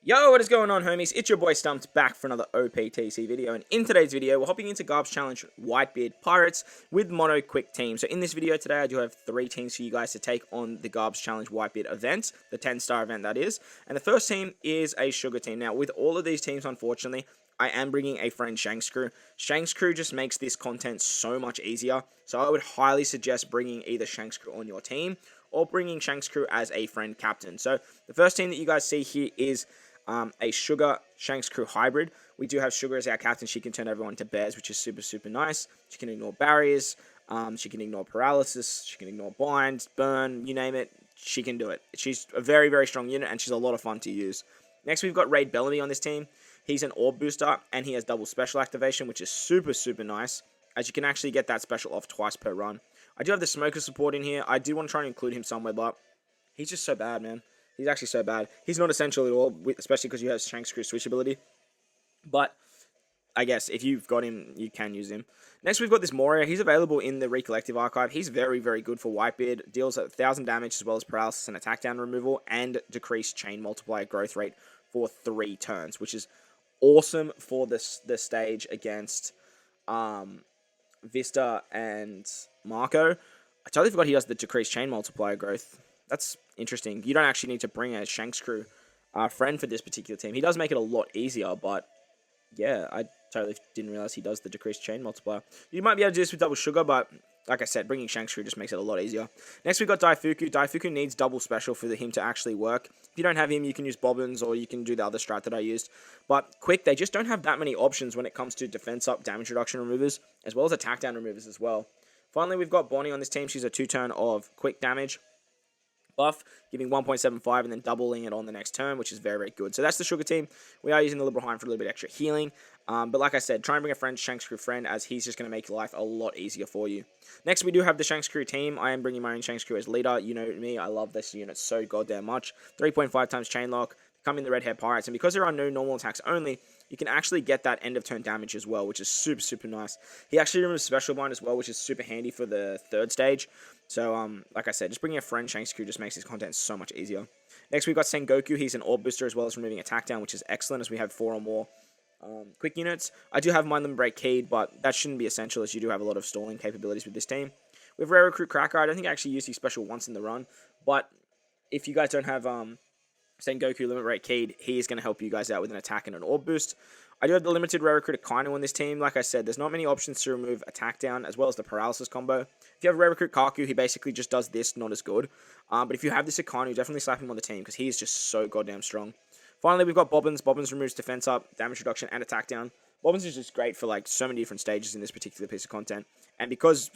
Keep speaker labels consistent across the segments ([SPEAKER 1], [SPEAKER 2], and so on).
[SPEAKER 1] Yo, what is going on, homies? It's your boy Stumped back for another OPTC video, and in today's video, we're hopping into Garp's challenge WhiteBeard Pirates with Mono Quick Team. So in this video today, I do have 3 teams for you guys to take on the Garp's challenge WhiteBeard event, the 10-star event that is. And the first team is a Sugar team. Now, with all of these teams, unfortunately, I am bringing a friend Shanks Crew. Shanks Crew just makes this content so much easier. So I would highly suggest bringing either Shanks Crew on your team or bringing Shanks Crew as a friend captain. So the first team that you guys see here is a Sugar Shanks Crew hybrid. We do have Sugar as our captain. She can turn everyone to bears, which is super nice. She can ignore barriers. She can ignore paralysis. She can ignore bind, burn, you name it. She can do it. She's a very strong unit, and she's a lot of fun to use. Next, we've got Raid Bellamy on this team. He's an orb booster, and he has double special activation, which is super nice, as you can actually get that special off twice per run. I do have the Smoker support in here. I do want to try and include him somewhere, but he's just so bad, man. He's actually so bad. He's not essential at all, especially because you have Shanks Crew switch ability. But I guess if you've got him, you can use him. Next, we've got this Moria. He's available in the Recollective Archive. He's very good for WhiteBeard. Deals 1,000 damage as well as paralysis and attack down removal, and decreased chain multiplier growth rate for 3 turns, which is awesome for the stage against Vista and Marco. I totally forgot he does the decreased chain multiplier growth. That's interesting. You don't actually need to bring a Shanks Crew friend for this particular team. He does make it a lot easier, but yeah, I totally didn't realize he does the decreased chain multiplier. You might be able to do this with double Sugar, but like I said, bringing Shanks Crew just makes it a lot easier. Next, we've got Daifuku. Daifuku needs double special for him to actually work. If you don't have him, you can use Bobbins, or you can do the other strat that I used. But quick, they just don't have that many options when it comes to defense up, damage reduction removers, as well as attack down removers as well. Finally, we've got Bonnie on this team. She's a 2-turn of quick damage buff, giving 1.75 and then doubling it on the next turn, which is very good. So that's the Sugar team. We are using the Liberal Hind for a little bit extra healing. But like I said, try and bring a friend, Shanks Crew friend, as he's just going to make life a lot easier for you. Next, we do have the Shanks Crew team. I am bringing my own Shanks Crew as leader. You know me, I love this unit so goddamn much. 3.5 times chain lock, come in the Red Hair Pirates, and because there are no normal attacks only, you can actually get that end of turn damage as well, which is super nice. He actually removes special bind as well, which is super handy for the 3rd stage. So, like I said, just bringing a friend Shanks Crew just makes his content so much easier. Next, we've got Sengoku. He's an orb booster as well as removing attack down, which is excellent as we have 4 or more quick units. I do have Mind Limit Break keyed, but that shouldn't be essential as you do have a lot of stalling capabilities with this team. We have Rare Recruit Cracker. I don't think I actually used his special once in the run, but if you guys don't have Sengoku Limit Break keyed, he is going to help you guys out with an attack and an orb boost. I do have the limited Rare Recruit Kainu on this team. Like I said, there's not many options to remove attack down, as well as the paralysis combo. If you have Rare Recruit Kaku, he basically just does this, not as good. But if you have this Kainu, definitely slap him on the team, because he is just so goddamn strong. Finally, we've got Bobbins. Bobbins removes defense up, damage reduction, and attack down. Bobbins is just great for like so many different stages in this particular piece of content. And because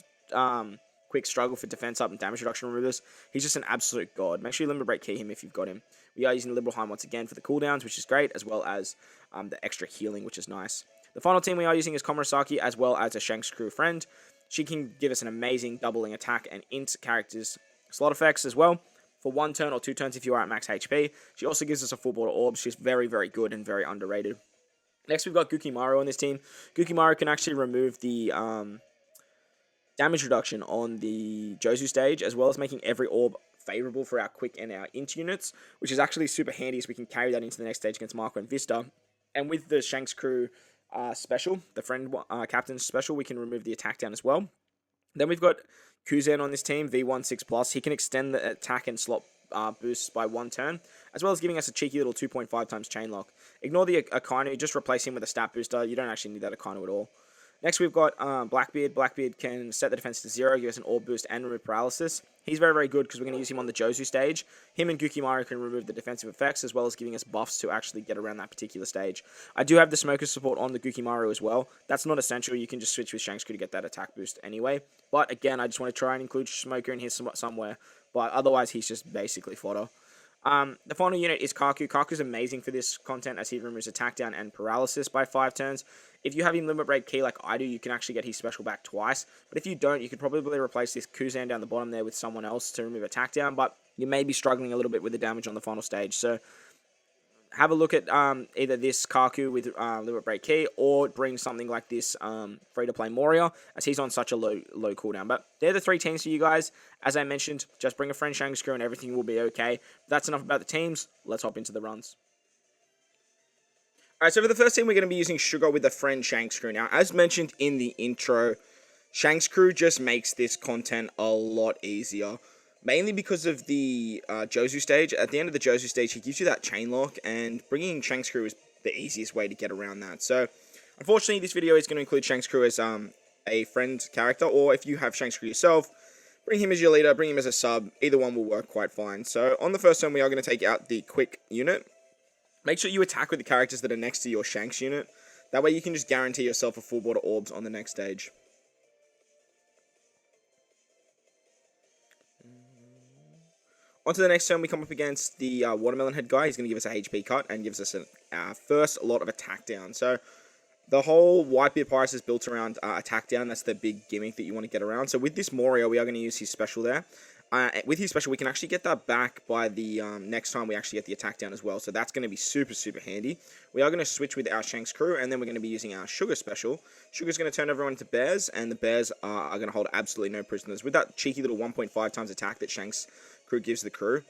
[SPEAKER 1] Quick struggle for defense up and damage reduction removers, he's just an absolute god. Make sure you limit break key him if you've got him. We are using the Liberal Hind once again for the cooldowns, which is great, as well as the extra healing, which is nice. The final team we are using is Komorosaki, as well as a Shanks Crew friend. She can give us an amazing doubling attack and int characters slot effects as well, for 1 turn or 2 turns if you are at max HP. She also gives us a full border orb. She's very good and very underrated. Next, we've got Gukimaru on this team. Gukimaru can actually remove the damage reduction on the Jozu stage, as well as making every orb favorable for our quick and our int units, which is actually super handy, so we can carry that into the next stage against Marco and Vista. And with the Shanks Crew special, the friend captain special, we can remove the attack down as well. Then we've got Kuzan on this team, V16+. He can extend the attack and slot boosts by 1 turn, as well as giving us a cheeky little 2.5 times chain lock. Ignore the Akainu, just replace him with a stat booster. You don't actually need that Akainu at all. Next, we've got Blackbeard. Blackbeard can set the defense to 0, give us an orb boost, and remove paralysis. He's very good because we're going to use him on the Jozu stage. Him and Gukimaru can remove the defensive effects, as well as giving us buffs to actually get around that particular stage. I do have the Smoker support on the Gukimaru as well. That's not essential. You can just switch with Shanks Crew to get that attack boost anyway. But again, I just want to try and include Smoker in here somewhere. But otherwise, he's just basically fodder. The final unit is Kaku. Kaku's amazing for this content, as he removes attack down and paralysis by 5 turns. If you have him limit break key like I do, you can actually get his special back twice. But if you don't, you could probably replace this Kuzan down the bottom there with someone else to remove attack down. But you may be struggling a little bit with the damage on the final stage. So have a look at either this Kaku with limit break key, or bring something like this free-to-play Moria, as he's on such a low cooldown. But they're the 3 teams for you guys. As I mentioned, just bring a friend Shanks Crew and everything will be okay. But that's enough about the teams. Let's hop into the runs. Alright, so for the first team, we're going to be using Sugar with the friend Shanks Crew. Now, as mentioned in the intro, Shanks Crew just makes this content a lot easier. Mainly because of the Jozu stage. At the end of the Jozu stage, he gives you that chain lock, and bringing Shanks Crew is the easiest way to get around that. So, unfortunately, this video is going to include Shanks Crew as a friend character, or if you have Shanks Crew yourself, bring him as your leader, bring him as a sub. Either one will work quite fine. So, on the first turn, we are going to take out the quick unit. Make sure you attack with the characters that are next to your Shanks unit. That way you can just guarantee yourself a full board of orbs on the next stage. On to the next turn, we come up against the Watermelon Head guy. He's going to give us a HP cut and gives us our first lot of attack down. So the whole WhiteBeard Pirates is built around attack down. That's the big gimmick that you want to get around. So with this Morio, we are going to use his special there. With his special, we can actually get that back by the next time we actually get the attack down as well. So that's going to be super, super handy. We are going to switch with our Shanks Crew, and then we're going to be using our Sugar special. Sugar's going to turn everyone into bears, and the bears are going to hold absolutely no prisoners. With that cheeky little 1.5 times attack that Shanks Crew gives the crew,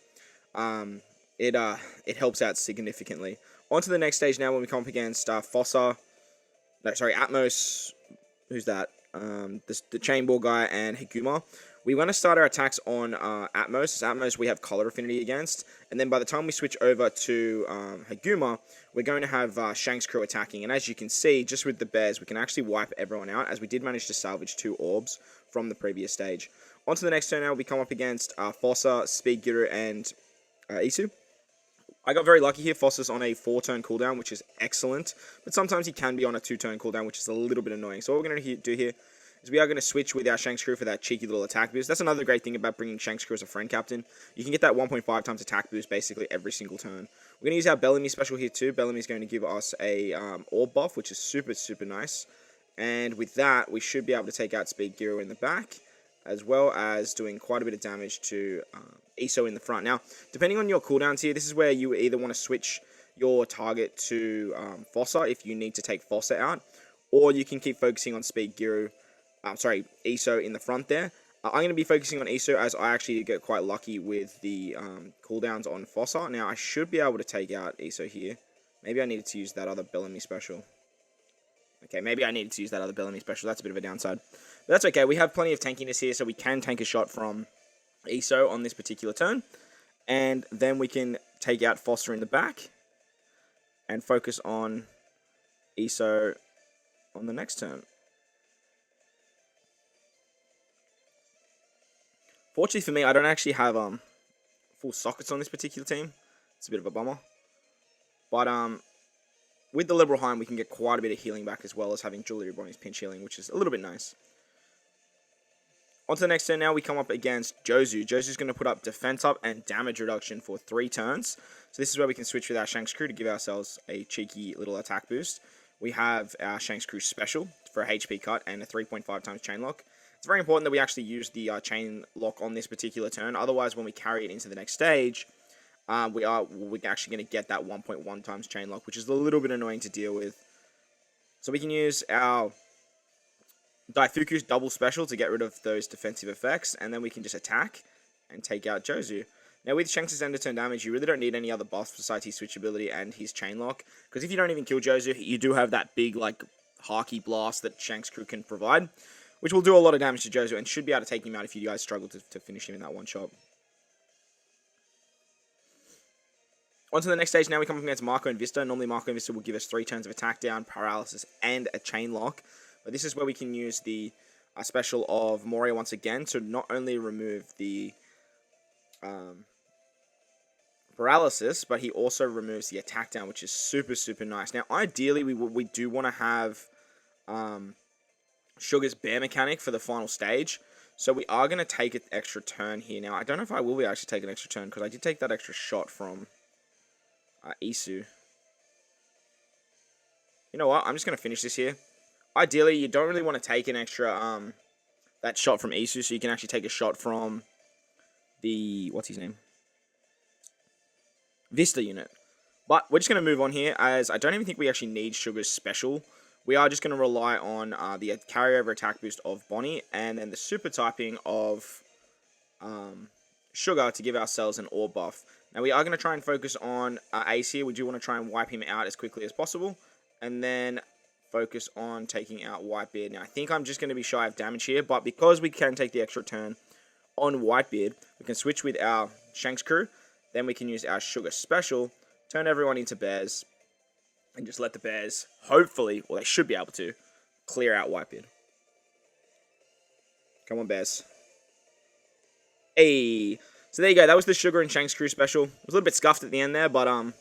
[SPEAKER 1] it helps out significantly. On to the next stage now when we come up against Atmos, who's that? The Chain Ball guy, and Higuma. We want to start our attacks on Atmos. Atmos we have color affinity against, and then by the time we switch over to Higuma, we're going to have Shanks Crew attacking. And as you can see, just with the bears, we can actually wipe everyone out, as we did manage to salvage 2 orbs from the previous stage. On to the next turn now, we come up against Fossa, Speed Guru, and Isu. I got very lucky here. Fossa's on a 4-turn cooldown, which is excellent, but sometimes he can be on a 2-turn cooldown, which is a little bit annoying. So what we're going to do here is we are going to switch with our Shanks Crew for that cheeky little attack boost. That's another great thing about bringing Shanks Crew as a friend captain. You can get that 1.5 times attack boost basically every single turn. We're going to use our Bellamy special here too. Bellamy's going to give us a orb buff, which is super, super nice. And with that, we should be able to take out Speed Guru in the back, as well as doing quite a bit of damage to Iso in the front. Now, depending on your cooldowns here, this is where you either want to switch your target to Fossa if you need to take Fossa out, or you can keep focusing on Speed Guru. Iso in the front there. I'm going to be focusing on Iso as I actually get quite lucky with the cooldowns on Fossa. Now, I should be able to take out Iso here. Maybe I needed to use that other Bellamy special. Okay, maybe I needed to use that other Bellamy special. That's a bit of a downside. But that's okay. We have plenty of tankiness here, so we can tank a shot from Iso on this particular turn. And then we can take out Fossa in the back and focus on Iso on the next turn. Fortunately for me, I don't actually have full sockets on this particular team. It's a bit of a bummer. But with the Liberal Heim, we can get quite a bit of healing back, as well as having Jewelry Bonnie's pinch healing, which is a little bit nice. On to the next turn now, we come up against Jozu. Jozu's going to put up defense up and damage reduction for 3 turns. So this is where we can switch with our Shanks Crew to give ourselves a cheeky little attack boost. We have our Shanks Crew special for a HP cut and a 3.5 times chain lock. It's very important that we actually use the chain lock on this particular turn. Otherwise, when we carry it into the next stage, we're actually going to get that 1.1 times chain lock, which is a little bit annoying to deal with. So we can use our Daifuku's double special to get rid of those defensive effects, and then we can just attack and take out Jozu. Now, with Shanks' end of turn damage, you really don't need any other buffs besides his switch ability and his chain lock, because if you don't even kill Jozu, you do have that big, like, Haki blast that Shanks Crew can provide, which will do a lot of damage to Jozu and should be able to take him out if you guys struggle to finish him in that one shot. On to the next stage now, we come up against Marco and Vista. Normally, Marco and Vista will give us 3 turns of attack down, paralysis, and a chain lock. But this is where we can use the special of Moria once again to not only remove the paralysis, but he also removes the attack down, which is super, super nice. Now, ideally, we do want to have Sugar's bear mechanic for the final stage. So we are going to take an extra turn here. Now, I don't know if I will be actually take an extra turn, because I did take that extra shot from Isu. You know what? I'm just going to finish this here. Ideally, you don't really want to take an extra that shot from Isu, so you can actually take a shot from the, what's his name? Vista unit. But we're just going to move on here, as I don't even think we actually need Sugar's special. We are just going to rely on the carryover attack boost of Bonnie, and then the super typing of Sugar to give ourselves an orb buff. Now, we are going to try and focus on Ace here. We do want to try and wipe him out as quickly as possible. And then focus on taking out WhiteBeard. Now, I think I'm just going to be shy of damage here. But because we can take the extra turn on WhiteBeard, we can switch with our Shanks Crew. Then we can use our Sugar Special, turn everyone into bears, and just let the bears, hopefully, well, they should be able to, clear out WhiteBeard. Come on, bears. Hey. So there you go. That was the Sugar and Shanks Crew special. It was a little bit scuffed at the end there, but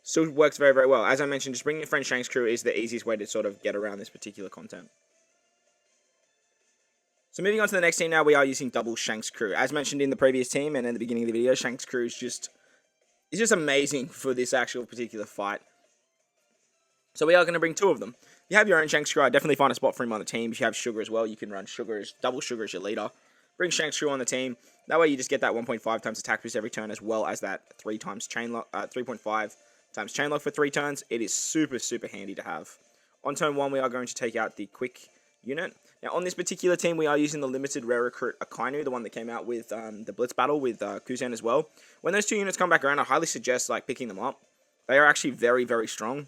[SPEAKER 1] still works very, very well. As I mentioned, just bringing your friend Shanks Crew is the easiest way to sort of get around this particular content. So moving on to the next team now, we are using double Shanks Crew. As mentioned in the previous team and in the beginning of the video, Shanks Crew is just amazing for this actual particular fight. So we are going to bring 2 of them. If you have your own Shanks Crew, I definitely find a spot for him on the team. If you have Sugar as well, you can run double Sugar as your leader. Bring Shanks Crew on the team. That way you just get that 1.5 times attack boost every turn, as well as that 3.5 times chain lock for 3 turns. It is super, super handy to have. On turn 1, we are going to take out the quick unit. Now, on this particular team, we are using the limited rare recruit Akainu, the one that came out with the Blitz battle with Kuzen as well. When those 2 units come back around, I highly suggest picking them up. They are actually very, very strong,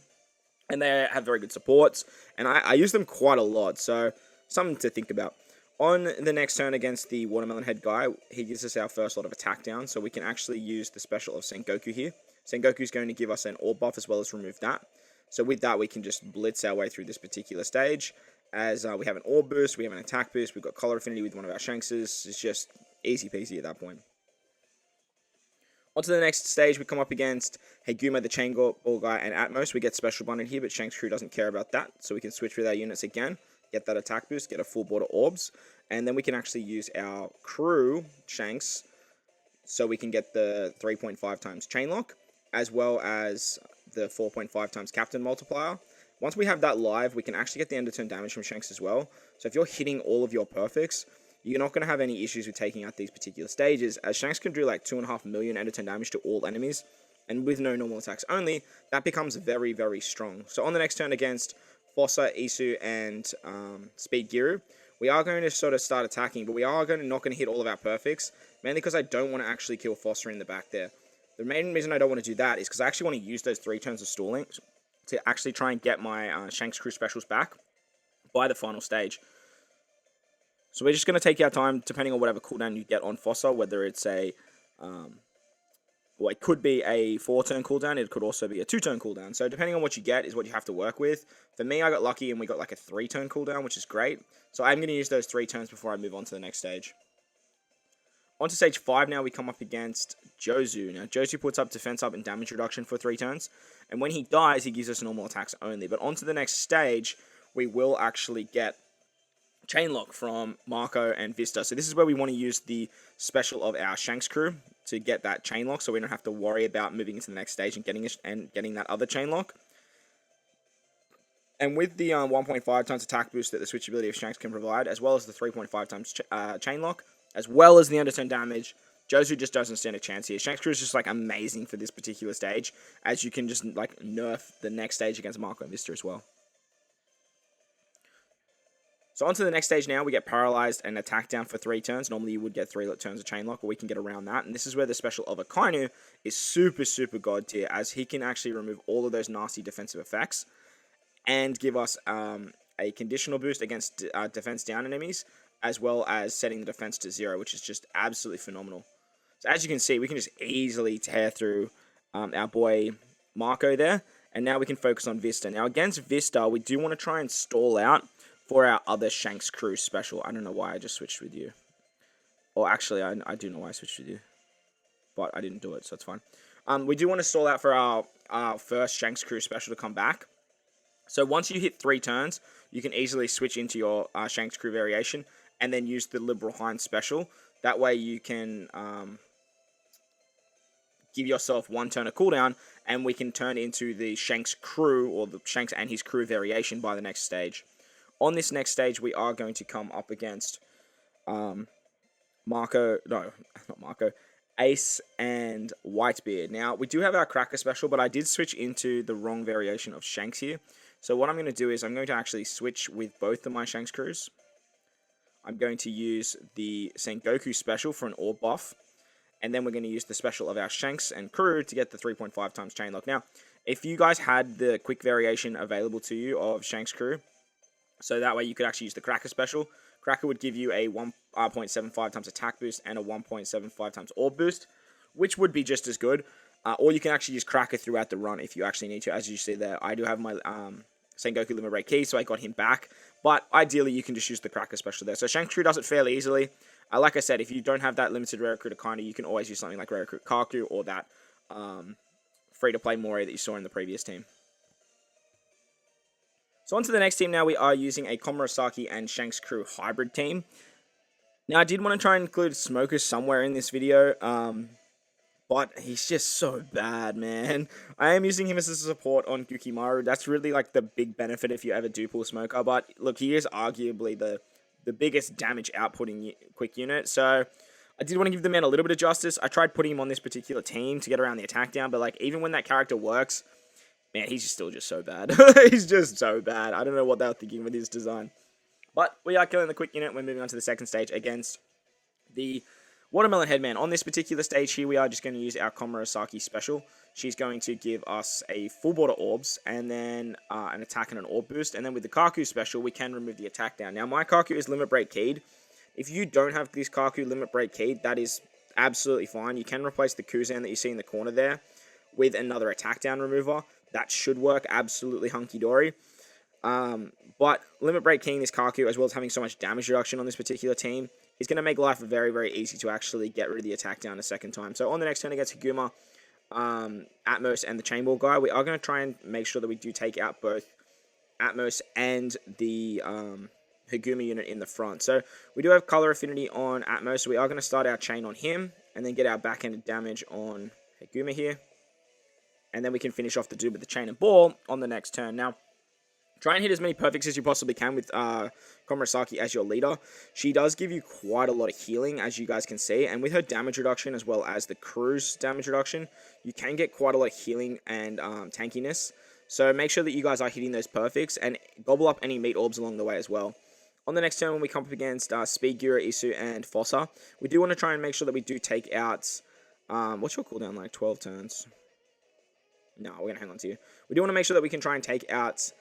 [SPEAKER 1] and they have very good supports, and I use them quite a lot, so something to think about. On the next turn against the Watermelon Head guy, he gives us our first lot of attack down, so we can actually use the special of Sengoku here. Sengoku is going to give us an orb buff as well as remove that. So with that, we can just blitz our way through this particular stage, as we have an orb boost, we have an attack boost, we've got color affinity with one of our Shankses. It's just easy peasy at that point. On to the next stage, we come up against Heguma, the Chain Ball guy, and Atmos. We get special bonded here, but Shanks Crew doesn't care about that, so we can switch with our units again, get that attack boost, get a full board of orbs, and then we can actually use our crew, Shanks, so we can get the 3.5 times chain lock, as well as the 4.5 times captain multiplier. Once we have that live, we can actually get the end of turn damage from Shanks as well. So if you're hitting all of your perfects, you're not going to have any issues with taking out these particular stages, as Shanks can do 2.5 million end of turn damage to all enemies, and with no normal attacks only, that becomes very, very strong. So on the next turn against Fossa, Isu, and Speed Giru, we are going to sort of start attacking, but we are not going to hit all of our perfects, mainly because I don't want to actually kill Fossa in the back there. The main reason I don't want to do that is because I actually want to use those 3 turns of stalling to actually try and get my Shanks Crew specials back by the final stage. So we're just going to take our time, depending on whatever cooldown you get on Fossa, whether it's a... well, it could be a 4-turn cooldown, it could also be a 2-turn cooldown. So depending on what you get is what you have to work with. For me, I got lucky and we got a 3-turn cooldown, which is great. So I'm going to use those 3 turns before I move on to the next stage. On to stage 5 now, we come up against Jozu. Now, Jozu puts up defense up and damage reduction for 3 turns. And when he dies, he gives us normal attacks only. But on to the next stage, we will actually get chain lock from Marco and Vista. So this is where we want to use the special of our Shanks Crew to get that chain lock, so we don't have to worry about moving into the next stage and getting that other chain lock. And with the 1.5 times attack boost that the switchability of Shanks can provide, as well as the 3.5 times chain lock, as well as the underturn damage, Jozu just doesn't stand a chance here. Shanks Crew is just amazing for this particular stage, as you can just nerf the next stage against Marco and Vista as well. So on to the next stage now, we get paralyzed and attack down for 3 turns. Normally you would get 3 turns of chain lock, but we can get around that. And this is where the special of Akainu is super, super god tier, as he can actually remove all of those nasty defensive effects and give us a conditional boost against defense down enemies, as well as setting the defense to 0, which is just absolutely phenomenal. So as you can see, we can just easily tear through our boy Marco there. And now we can focus on Vista. Now against Vista, we do want to try and stall out for our other Shanks Crew special. I don't know why I just switched with you. Or actually, I do know why I switched with you. But I didn't do it, so it's fine. We do want to stall out for our first Shanks Crew special to come back. So once you hit 3 turns, you can easily switch into your Shanks Crew variation and then use the Liberal Hind special. That way you can give yourself 1 turn of cooldown, and we can turn into the Shanks Crew, or the Shanks and his crew variation by the next stage. On this next stage, we are going to come up against Ace and WhiteBeard. Now, we do have our Cracker special, but I did switch into the wrong variation of Shanks here. So what I'm going to do is I'm going to actually switch with both of my Shanks Crews. I'm going to use the Sengoku special for an orb buff. And then we're going to use the special of our Shanks and Crew to get the 3.5 times chain lock. Now, if you guys had the quick variation available to you of Shanks Crew, so that way you could actually use the Cracker special. Cracker would give you a 1.75 times attack boost and a 1.75 times orb boost, which would be just as good. Or you can actually use Cracker throughout the run if you actually need to. As you see there, I do have my Sengoku Limit Break key, so I got him back. But ideally, you can just use the Cracker special there. So Shanks Crew does it fairly easily. Like I said, if you don't have that limited Rare Recruit Akane, you can always use something like Rare Recruit Kaku or that free-to-play Moria that you saw in the previous team. So on to the next team now, we are using a Komorosaki and Shanks Crew hybrid team. Now, I did want to try and include Smoker somewhere in this video, but he's just so bad, man. I am using him as a support on Gukimaru. That's really like the big benefit if you ever do pull Smoker, but look, he is arguably the biggest damage outputting quick unit, so I did want to give the man a little bit of justice. I tried putting him on this particular team to get around the attack down, but like even when that character works, man, he's still just so bad. He's just so bad. I don't know what they were thinking with his design. But we are killing the quick unit. We're moving on to the second stage against the Watermelon Headman. On this particular stage here, we are just going to use our Komorosaki special. She's going to give us a full border orbs, and then an attack and an orb boost. And then with the Kaku special, we can remove the attack down. Now, my Kaku is Limit Break keyed. If you don't have this Kaku Limit Break keyed, that is absolutely fine. You can replace the Kuzan that you see in the corner there with another attack down remover. That should work absolutely hunky-dory. But Limit Break keying this Kaku, as well as having so much damage reduction on this particular team, is going to make life very, very easy to actually get rid of the attack down a second time. So on the next turn against Higuma, Atmos, and the Chainball guy, we are going to try and make sure that we do take out both Atmos and the Higuma unit in the front. So we do have color affinity on Atmos, so we are going to start our chain on him, and then get our backhanded damage on Higuma here. And then we can finish off the dude with the chain and ball on the next turn. Now, try and hit as many perfects as you possibly can with Komorosaki as your leader. She does give you quite a lot of healing, as you guys can see. And with her damage reduction, as well as the crew's damage reduction, you can get quite a lot of healing and tankiness. So make sure that you guys are hitting those perfects and gobble up any meat orbs along the way as well. On the next turn, when we come up against Speed, Gura, Isu, and Fossa, we do want to try and make sure that we do take out... what's your cooldown like? 12 turns? No, we're going to hang on to you. We do want to make sure that we can try and take out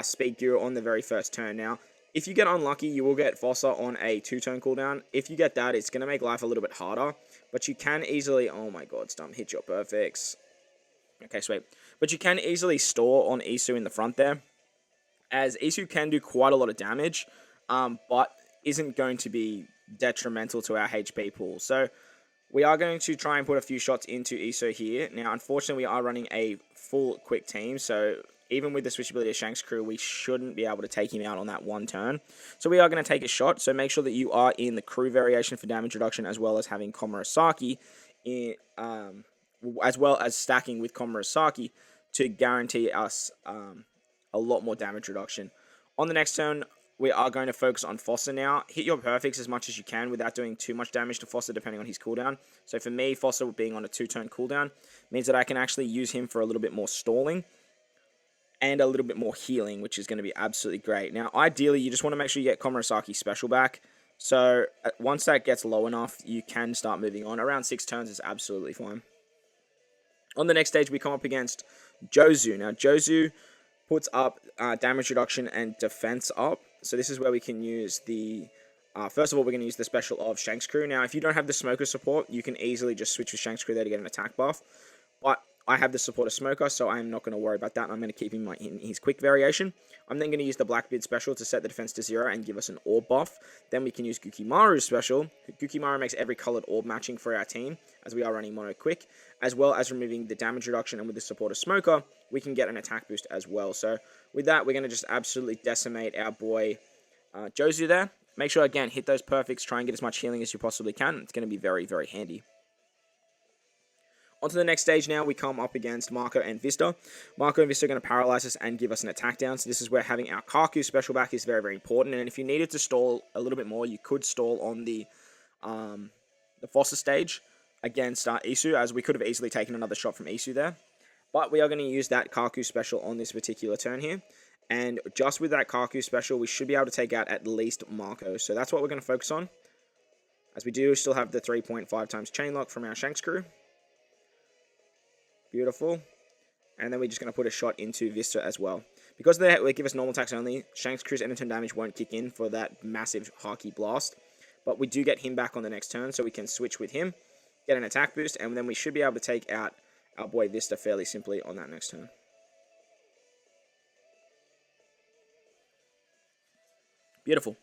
[SPEAKER 1] Speed Gear on the very first turn. Now, if you get unlucky, you will get Fossa on a 2-turn cooldown. If you get that, it's going to make life a little bit harder. But you can easily... Oh my god, Stump, hit your perfects. Okay, sweet. But you can easily store on Isu in the front there, as Isu can do quite a lot of damage, but isn't going to be detrimental to our HP pool. So we are going to try and put a few shots into Isu here. Now, unfortunately, we are running a full quick team, so even with the switchability of Shanks Crew, we shouldn't be able to take him out on that one turn. So we are going to take a shot, so make sure that you are in the crew variation for damage reduction, as well as having Komorosaki, as well as stacking with Komorosaki to guarantee us a lot more damage reduction. On the next turn, we are going to focus on Fossa now. Hit your perfects as much as you can without doing too much damage to Fossa, depending on his cooldown. So for me, Fossa being on a 2-turn cooldown means that I can actually use him for a little bit more stalling and a little bit more healing, which is going to be absolutely great. Now, ideally, you just want to make sure you get Komorosaki special back. So once that gets low enough, you can start moving on. Around 6 turns is absolutely fine. On the next stage, we come up against Jozu. Now, Jozu puts up damage reduction and defense up. So this is where we can use the... first of all, we're going to use the special of Shanks Crew. Now, if you don't have the Smoker support, you can easily just switch with Shanks Crew there to get an attack buff. But I have the support of Smoker, so I'm not going to worry about that. I'm going to keep him in his quick variation. I'm then going to use the WhiteBeard special to set the defense to 0 and give us an orb buff. Then we can use Gukimaru's special. Gukimaru makes every colored orb matching for our team, as we are running mono quick, as well as removing the damage reduction. And with the support of Smoker, we can get an attack boost as well. So with that, we're going to just absolutely decimate our boy Jozu there. Make sure, again, hit those perfects. Try and get as much healing as you possibly can. It's going to be very, very handy. On to the next stage now, we come up against Marco and Vista. Marco and Vista are going to paralyze us and give us an attack down. So this is where having our Kaku special back is very, very important. And if you needed to stall a little bit more, you could stall on the Fossa stage against Isu, as we could have easily taken another shot from Isu there. But we are going to use that Kaku special on this particular turn here. And just with that Kaku special, we should be able to take out at least Marco. So that's what we're going to focus on. as we do still have the 3.5 times chain lock from our Shanks Crew. Beautiful. And then we're just going to put a shot into Vista as well. Because they give us normal attacks only, Shanks Crew's end of turn damage won't kick in for that massive Haki Blast. But we do get him back on the next turn, so we can switch with him, get an attack boost, and then we should be able to take out our boy Vista fairly simply on that next turn. Beautiful.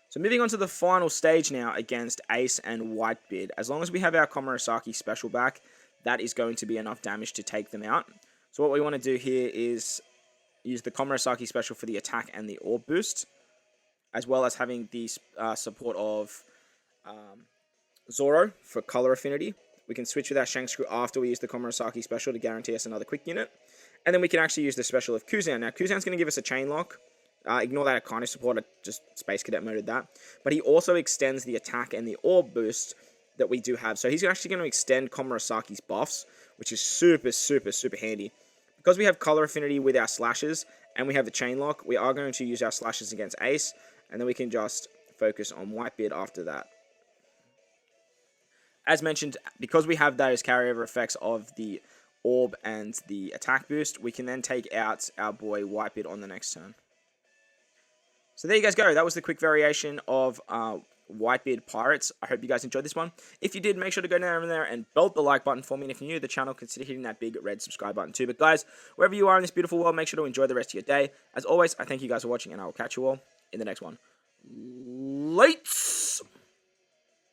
[SPEAKER 1] So moving on to the final stage now against Ace and WhiteBeard. As long as we have our Komorosaki special back, that is going to be enough damage to take them out. So what we want to do here is use the Komorosaki special for the attack and the orb boost, as well as having the support of Zoro for color affinity. We can switch with our Shanks Crew after we use the Komorosaki special to guarantee us another quick unit. And then we can actually use the special of Kuzan. Now, Kuzan's going to give us a chain lock. Ignore that kind of support, I just Space Cadet moded that. But he also extends the attack and the orb boost that we do have. So he's actually going to extend Komorosaki's buffs, which is super, super, super handy. Because we have color affinity with our slashes, and we have the chain lock, we are going to use our slashes against Ace, and then we can just focus on WhiteBeard after that. As mentioned, because we have those carryover effects of the orb and the attack boost, we can then take out our boy WhiteBeard on the next turn. So there you guys go. That was the quick variation of WhiteBeard Pirates. I hope you guys enjoyed this one. If you did, make sure to go down there and belt the like button for me. And if you're new to the channel, consider hitting that big red subscribe button too. But guys, wherever you are in this beautiful world, make sure to enjoy the rest of your day. As always, I thank you guys for watching, and I will catch you all in the next one. Lights!